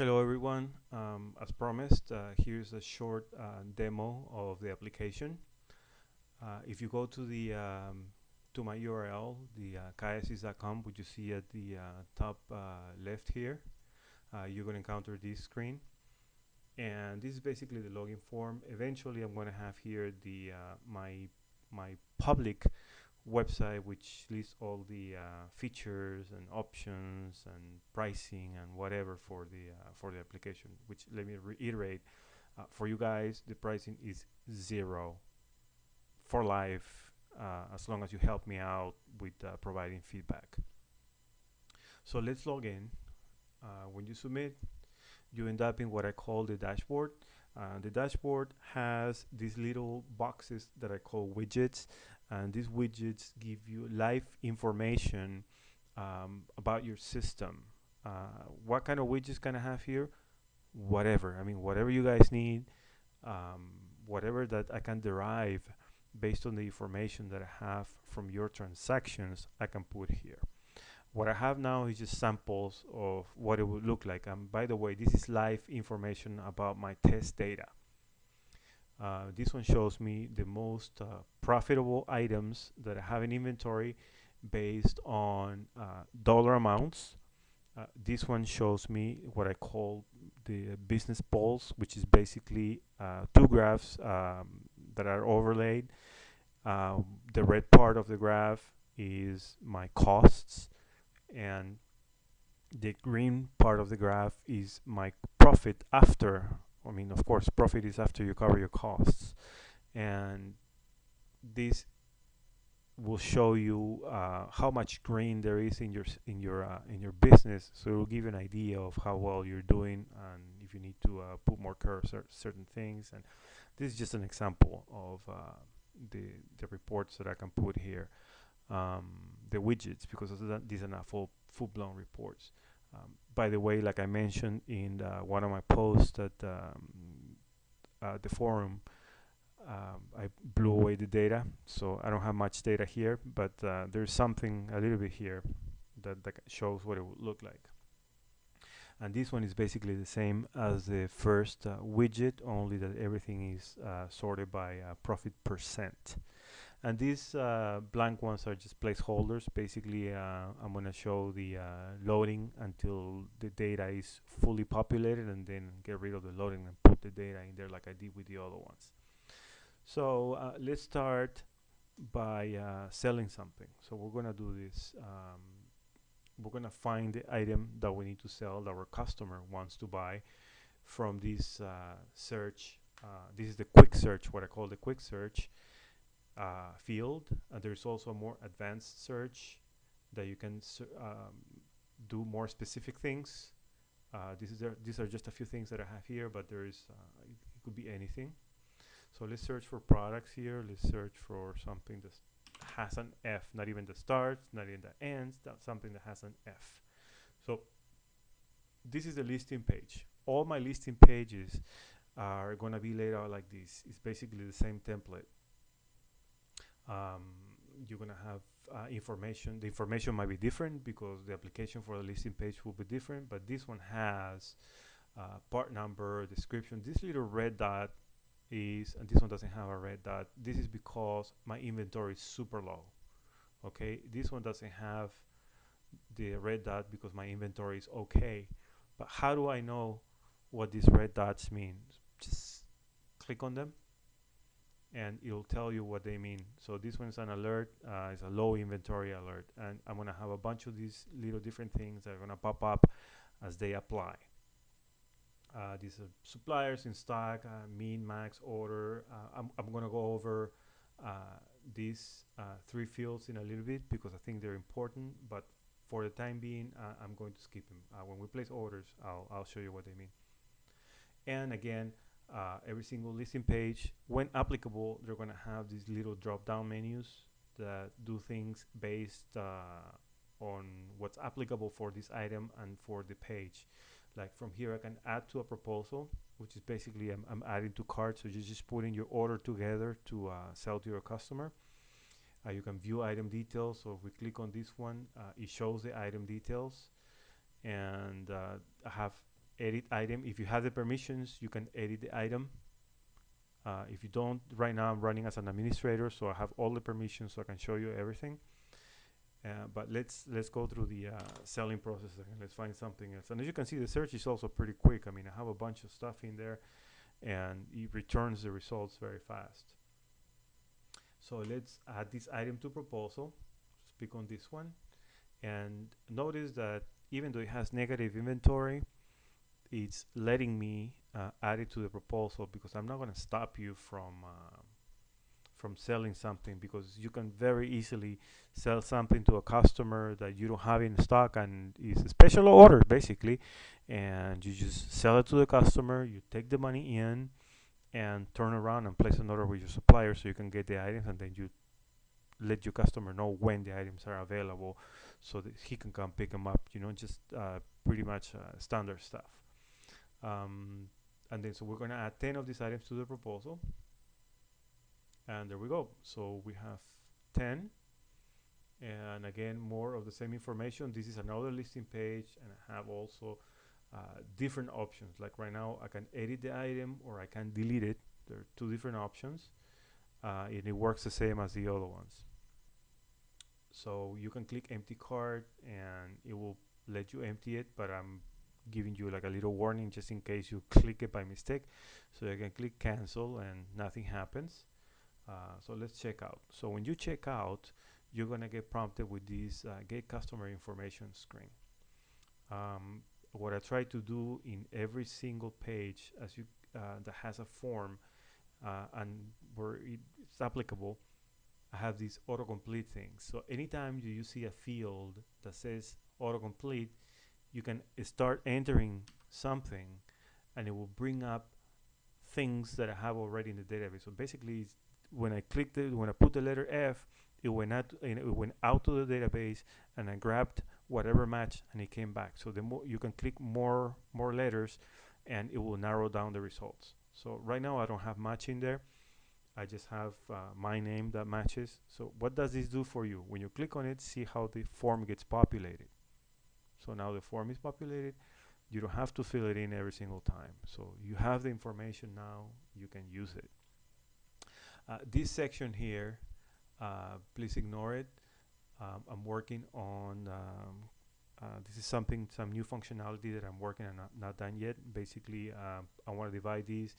Hello everyone. As promised, here's a short demo of the application. If you go to the to my URL, the qiasys.com, which you see at the top left here, you're going to encounter this screen, and this is basically the login form. Eventually, I'm going to have here the my public website, which lists all the features and options and pricing and whatever for the application. Which, let me reiterate, for you guys, the pricing is zero for life, as long as you help me out with providing feedback. So let's log in. When you submit, you end up in what I call the dashboard. The dashboard has these little boxes that I call widgets, and these widgets give you live information about your system. What kind of widgets can I have here? Whatever. I mean, whatever you guys need, whatever that I can derive based on the information that I have from your transactions, I can put here. What I have now is just samples of what it would look like. By the way, this is live information about my test data. This one shows me the most profitable items that I have in inventory based on dollar amounts. This one shows me what I call the business pulse, which is basically two graphs that are overlaid. The red part of the graph is my costs, and the green part of the graph is my profit after. I mean, of course, profit is after you cover your costs, and this will show you how much green there is in your business. So it will give you an idea of how well you're doing, and if you need to put more curves or certain things. And this is just an example of the reports that I can put here. The widgets, because these are not full-blown reports. By the way, like I mentioned in one of my posts at the forum, I blew away the data, so I don't have much data here, but there's something a little bit here that shows what it would look like. And this one is basically the same as the first widget, only that everything is sorted by profit percent. And these blank ones are just placeholders. Basically, I'm going to show the loading until the data is fully populated, and then get rid of the loading and put the data in there like I did with the other ones. So let's start by selling something. So we're going to do this. We're going to find the item that we need to sell that our customer wants to buy from this search. This is the quick search, what I call the quick search field. There's also a more advanced search that you can do more specific things. These are just a few things that I have here, but there is it could be anything. So let's search for products here. Let's search for something that has an F, not even the starts, not even the ends, something that has an F. So this is the listing page. All my listing pages are going to be laid out like this. It's basically the same template. You're going to have information. The information might be different because the application for the listing page will be different, but this one has part number, description. This little red dot is, and this one doesn't have a red dot. This is because my inventory is super low. Okay, this one doesn't have the red dot because my inventory is okay. But how do I know what these red dots mean? Just click on them and it'll tell you what they mean. So this one is an alert, it's a low inventory alert, and I'm gonna have a bunch of these little different things that are gonna pop up as they apply. These are suppliers in stock, mean, max, order. I'm going to go over these three fields in a little bit because I think they're important, but for the time being, I'm going to skip them. When we place orders, I'll show you what they mean. And again, every single listing page, when applicable, they're going to have these little drop-down menus that do things based on what's applicable for this item and for the page. Like from here, I can add to a proposal, which is basically I'm adding to cart. So you're just putting your order together to sell to your customer. You can view item details. So if we click on this one, it shows the item details. And I have edit item. If you have the permissions, you can edit the item. If you don't, right now I'm running as an administrator, so I have all the permissions, so I can show you everything. But let's go through the selling process and let's find something else. And as you can see, the search is also pretty quick. I mean, I have a bunch of stuff in there, and it returns the results very fast. So let's add this item to proposal. Just pick on this one, and notice that even though it has negative inventory, it's letting me add it to the proposal, because I'm not going to stop you from selling something, because you can very easily sell something to a customer that you don't have in stock and it's a special order basically, and you just sell it to the customer, you take the money in and turn around and place an order with your supplier so you can get the items, and then you let your customer know when the items are available so that he can come pick them up, just pretty much standard stuff. And then so we're going to add 10 of these items to the proposal, and there we go. So we have 10, and again, more of the same information. This is another listing page, and I have also different options. Like right now, I can edit the item or I can delete it. There are two different options, and it works the same as the other ones. So you can click empty cart and it will let you empty it, but I'm giving you like a little warning just in case you click it by mistake. So you can click cancel and nothing happens. So let's check out. So when you check out, you're gonna get prompted with this get customer information screen. What I try to do in every single page as you that has a form and where it's applicable, I have these autocomplete things. So anytime you see a field that says autocomplete, you can start entering something and it will bring up things that I have already in the database. So basically, when I clicked it, when I put the letter F, it went out to the database, and I grabbed whatever match, and it came back. So the more you can click more letters, and it will narrow down the results. So right now I don't have much in there. I just have my name that matches. So what does this do for you? When you click on it, see how the form gets populated. So now the form is populated. You don't have to fill it in every single time. So you have the information now, you can use it. This section here, please ignore it. I'm working on, this is some new functionality that I'm working on, not done yet. Basically, I want to divide these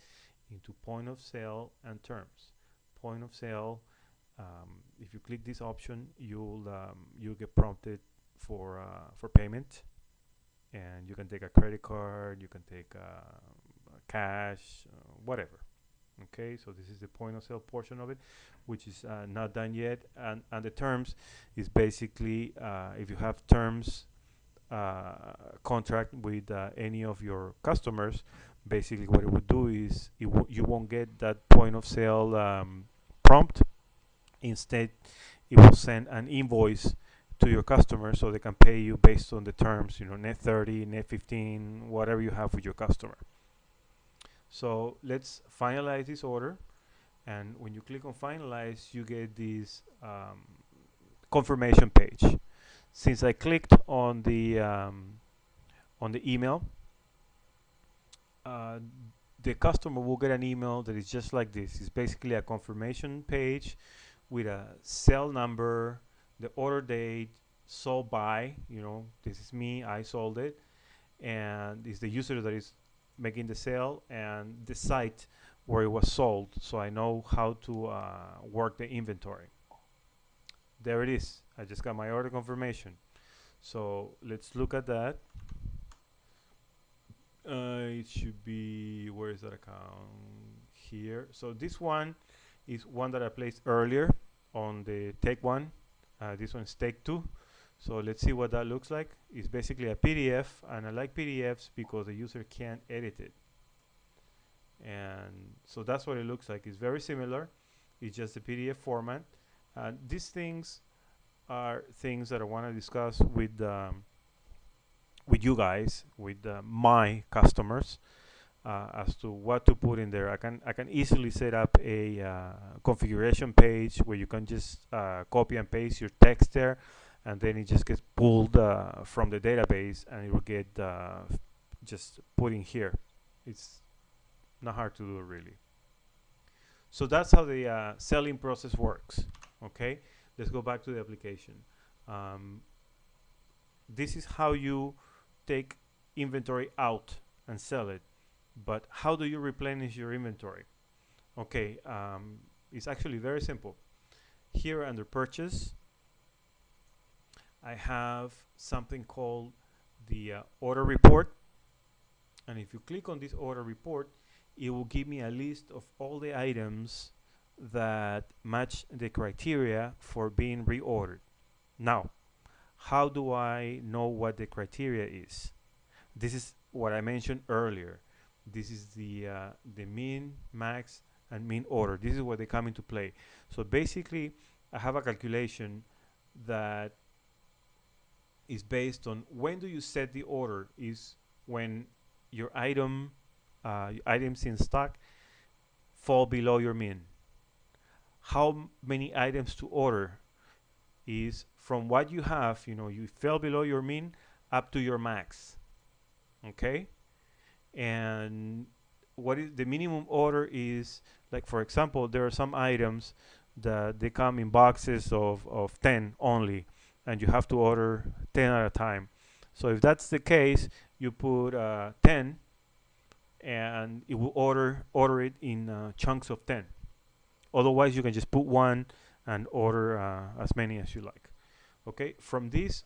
into point of sale and terms. Point of sale, if you click this option, you'll get prompted for payment, and you can take a credit card, you can take cash, whatever. Okay, so this is the point of sale portion of it, which is not done yet. And the terms is basically if you have terms contract with any of your customers, basically what it would do is you won't get that point of sale prompt. Instead, it will send an invoice to your customer so they can pay you based on the terms, net 30, net 15, whatever you have with your customer. So let's finalize this order, and when you click on finalize, you get this confirmation page. Since I clicked on the email, the customer will get an email that is just like this. It's basically a confirmation page with a cell number, the order date, sold by, this is me, I sold it, and it's the user that is making the sale, and the site where it was sold, so I know how to work the inventory. There it is. I just got my order confirmation. So let's look at that. It should be, where is that account? Here. So this one is one that I placed earlier on the take one. This one is take two. So let's see what that looks like. It's basically a PDF, and I like PDFs because the user can't edit it. And so that's what it looks like. It's very similar. It's just a PDF format. These things are things that I want to discuss with you guys, with my customers, as to what to put in there. I can easily set up a configuration page where you can just copy and paste your text there, and then it just gets pulled from the database, and it will get just putting here. It's not hard to do really. So that's how the selling process works. Okay, let's go back to the application. Um, this is how you take inventory out and sell it. But how do you replenish your inventory? Okay, it's actually very simple. Here under purchase, I have something called the order report. And if you click on this order report, it will give me a list of all the items that match the criteria for being reordered. Now, how do I know what the criteria is? This is what I mentioned earlier. This is the min, max, and min order. This is where they come into play. So basically, I have a calculation that is based on when do you set the order, is when your items in stock fall below your min. How many items to order is from what you have, you fell below your min up to your max. Okay? And what is the minimum order is, like for example, there are some items that they come in boxes of 10 only, and you have to order 10 at a time. So if that's the case, you put 10 and it will order it in chunks of 10. Otherwise, you can just put one and order as many as you like. Okay, from this,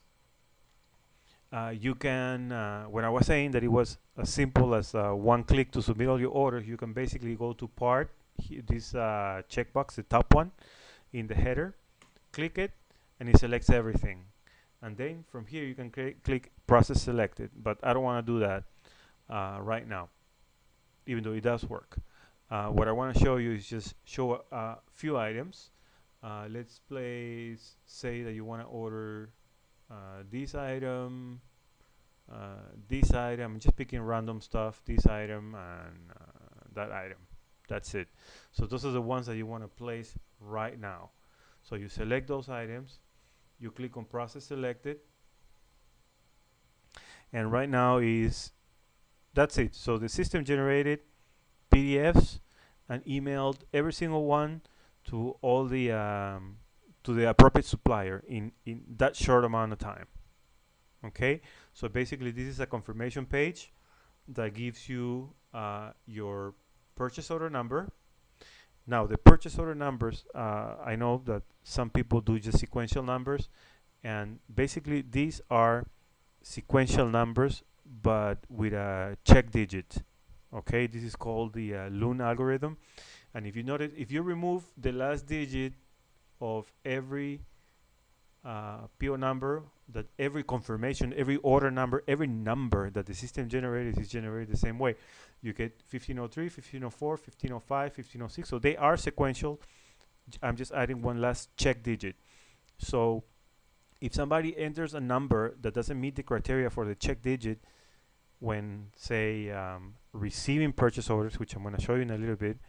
you can, when I was saying that it was as simple as one click to submit all your orders, you can basically go to part, this checkbox, the top one in the header, click it, and it selects everything. And then from here, you can click process selected, but I don't want to do that right now, even though it does work. What I want to show you is just show a few items. Let's say that you want to order this item, I'm just picking random stuff, this item and that item. That's it. So those are the ones that you want to place right now. So you select those items, you click on process selected, and right now that's it. So the system generated PDFs and emailed every single one to all the to the appropriate supplier in that short amount of time. Okay, so basically this is a confirmation page that gives you your purchase order number. Now the purchase order numbers, I know that some people do just sequential numbers, and basically these are sequential numbers but with a check digit. Okay, this is called the Loon algorithm. And if you notice, if you remove the last digit of every PO number, that every confirmation, every order number, every number that the system generated is generated the same way. You get 1503, 1504, 1505, 1506. So they are sequential. I'm just adding one last check digit. So if somebody enters a number that doesn't meet the criteria for the check digit when, say, receiving purchase orders, which I'm going to show you in a little bit,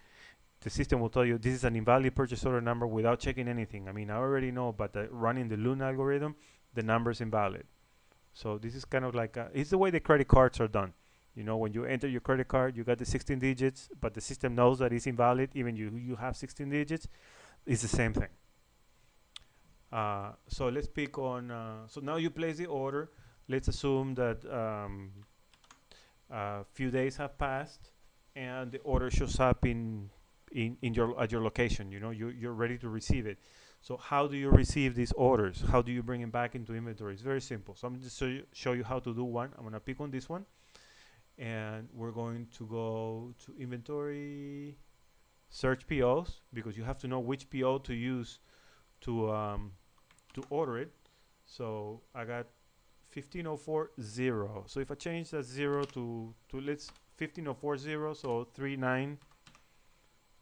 the system will tell you this is an invalid purchase order number without checking anything. I mean, I already know, but running the Loon algorithm, the number is invalid. So this is kind of like, it's the way the credit cards are done. When you enter your credit card, you got the 16 digits, but the system knows that it's invalid, even you have 16 digits. It's the same thing. So let's pick on, so now you place the order. Let's assume that a few days have passed and the order shows up at your location. You're ready to receive it. So how do you receive these orders? How do you bring them back into inventory? It's very simple. So I'm just show you how to do one. I'm going to pick on this one, and we're going to go to inventory, search POs, because you have to know which PO to use to order it. So I got 15040. So if I change that 0 to let's 15040, so 39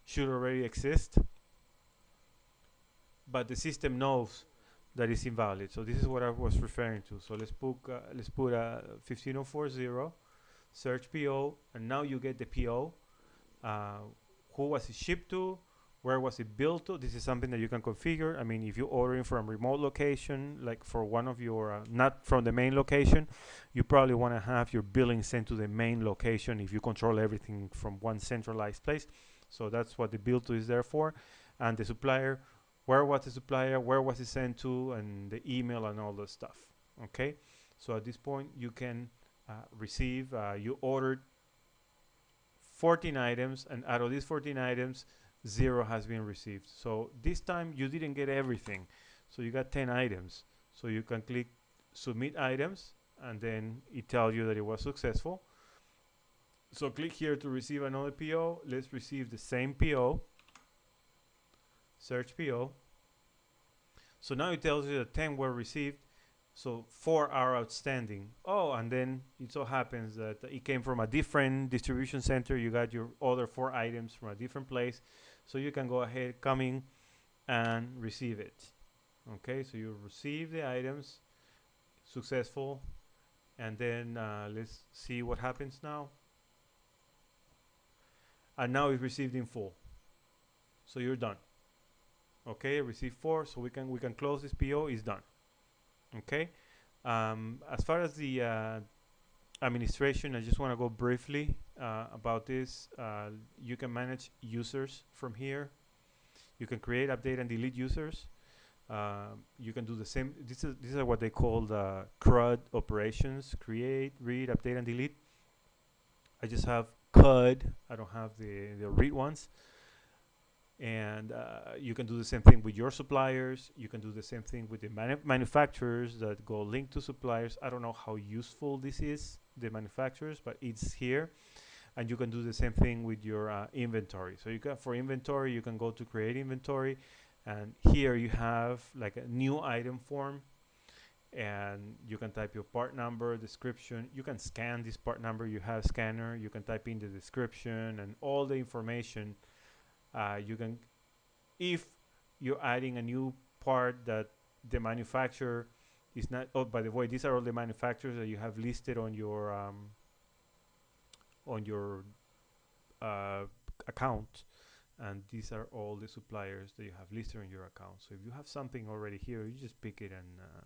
should already exist, but the system knows that it's invalid. So this is what I was referring to. So let's put 15040, search PO, and now you get the PO. Who was it shipped to? where was it built to. This is something that you can configure. I mean, if you're ordering from a remote location, like for one of your, not from the main location, you probably want to have your billing sent to the main location if you control everything from one centralized place. So that's what the build to is there for. And the supplier, where was the supplier, where was it sent to, and the email and all the stuff. Okay, so at this point you can receive, you ordered 14 items, and out of these 14 items, 0 has been received. So this time you didn't get everything, so you got 10 items. So you can click submit items, and then it tells you that it was successful. So click here to receive another PO. Let's receive the same PO. Search PO. So now it tells you that 10 were received, so 4 are outstanding. Oh, and then it so happens that it came from a different distribution center. You got your other 4 items from a different place, so you can go ahead, come in, and receive it. Okay, so you receive the items, successful, and then let's see what happens now. And now it's received in full, so you're done. Okay, receive 4, so we can close this PO. Is done. Okay, as far as the administration, I just want to go briefly about this. You can manage users from here. You can create, update, and delete users. You can do the same. These are what they call the CRUD operations: create, read, update, and delete. I just have CUD. I don't have the read ones. And you can do the same thing with your suppliers. You can do the same thing with the manufacturers that go linked to suppliers. I don't know how useful this is, the manufacturers, but it's here. And you can do the same thing with your inventory. So you can, for inventory, you can go to create inventory, and here you have like a new item form, and you can type your part number, description. You can scan this part number. You have scanner. You can type in the description and all the information. You can, if you're adding a new part that the manufacturer is not. Oh, by the way, these are all the manufacturers that you have listed on your account, and these are all the suppliers that you have listed on your account. So if you have something already here, you just pick it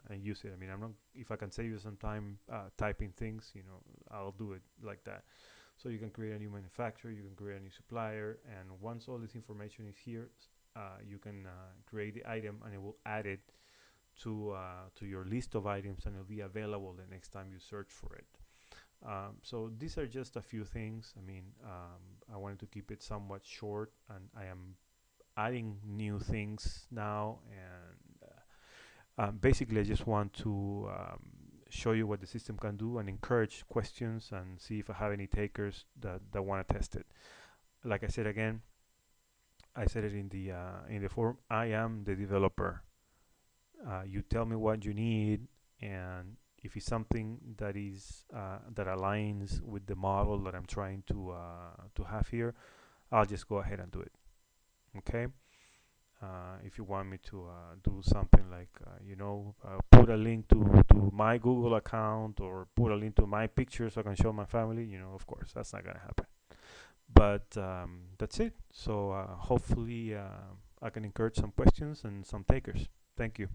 and use it. I mean, I'm not. If I can save you some time typing things, you know, I'll do it like that. So you can create a new manufacturer, you can create a new supplier, and once all this information is here, you can create the item, and it will add it to your list of items, and it'll be available the next time you search for it. So these are just a few things. I mean, I wanted to keep it somewhat short, and I am adding new things now, and basically I just want to show you what the system can do and encourage questions and see if I have any takers that want to test it. Like I said again, I said it in the forum, I am the developer. You tell me what you need, and if it's something that is that aligns with the model that I'm trying to have here, I'll just go ahead and do it. Okay. If you want me to do something like put a link to my Google account, or put a link to my picture so I can show my family, of course that's not gonna happen. But that's it. So hopefully I can encourage some questions and some takers. Thank you.